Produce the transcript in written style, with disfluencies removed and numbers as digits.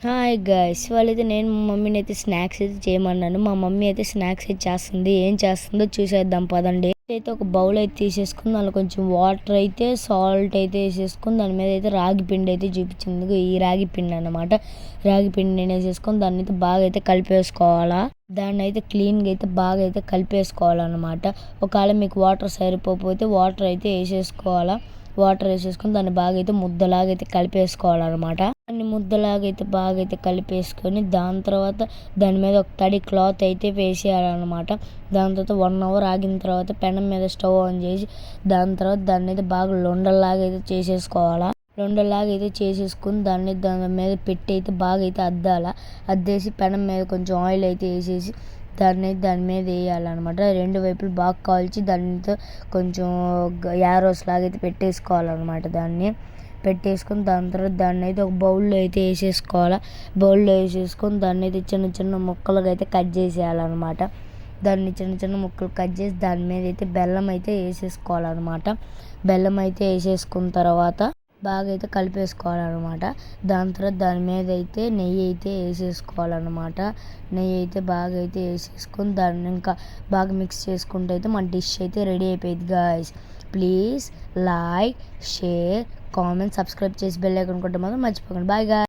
Hi guys, వాళ్ళైతే నేను మా మమ్మీని అయితే స్నాక్స్ అయితే చేయమన్నాను. మా మమ్మీ అయితే స్నాక్స్ అయితే చేస్తుంది. ఏం చేస్తుందో చూసేద్దాం పదండి. అయితే ఒక బౌల్ అయితే తీసేసుకుని దానిలో కొంచెం వాటర్ అయితే సాల్ట్ అయితే వేసేసుకుని దాని మీద అయితే రాగి పిండి అయితే చూపించింది. ఈ రాగి పిండి అనమాట. రాగి పిండి వేసేసుకొని దాన్ని అయితే బాగా అయితే కలిపేసుకోవాలా. దాన్ని అయితే క్లీన్గా అయితే బాగా అయితే కలిపేసుకోవాలన్నమాట. ఒకవేళ మీకు వాటర్ సరిపోతే వాటర్ అయితే వేసేసుకోవాలా. వాటర్ వేసేసుకొని దాన్ని బాగా అయితే ముద్దలాగా అయితే కలిపేసుకోవాలన్నమాట. దాన్ని ముద్దలాగా అయితే బాగా అయితే కలిపేసుకొని దాని తర్వాత దాని మీద ఒక తడి క్లాత్ అయితే వేసేయాలన్నమాట. దాని తర్వాత 1 అవర్ ఆగిన తర్వాత పెనం మీద స్టవ్ ఆన్ చేసి దాని తర్వాత దాన్ని అయితే బాగా లొండలాగా అయితే చేసేసుకోవాలా. లొండలాగా అయితే చేసేసుకుని దాని మీద పెట్టి అయితే బాగా అయితే అద్దేసి పెనం మీద కొంచెం ఆయిల్ అయితే వేసేసి దాని మీద వేయాలన్నమాట. 2 వైపులు బాగా కాల్చి దానితో కొంచెం యారోస్ లాగా అయితే పెట్టేసుకోవాలన్నమాట. దాన్ని పెట్టేసుకొని దాని తర్వాత దాన్ని అయితే ఒక బౌల్లో అయితే వేసేసుకోవాలి. బౌల్లో వేసేసుకొని దాన్ని అయితే చిన్న చిన్న ముక్కలుగా అయితే కట్ చేసేయాలన్నమాట. దాన్ని చిన్న చిన్న ముక్కలు కట్ చేసి దాని మీద అయితే బెల్లం అయితే వేసేసుకోవాలన్నమాట. బెల్లం అయితే వేసేసుకున్న తర్వాత బాగా అయితే కలిపేసుకోవాలన్నమాట. దాని తర్వాత దాని మీద అయితే నెయ్యి అయితే వేసేసుకోవాలన్నమాట. నెయ్యి అయితే బాగా అయితే వేసేసుకొని దాన్ని ఇంకా బాగా మిక్స్ చేసుకుంటే అయితే మన డిష్ అయితే రెడీ అయిపోయింది guys. Please like, share, comment, subscribe చేసి బెల్ ఐకాన్ కొట్టడం మాత్రం మర్చిపోకండి. Bye guys.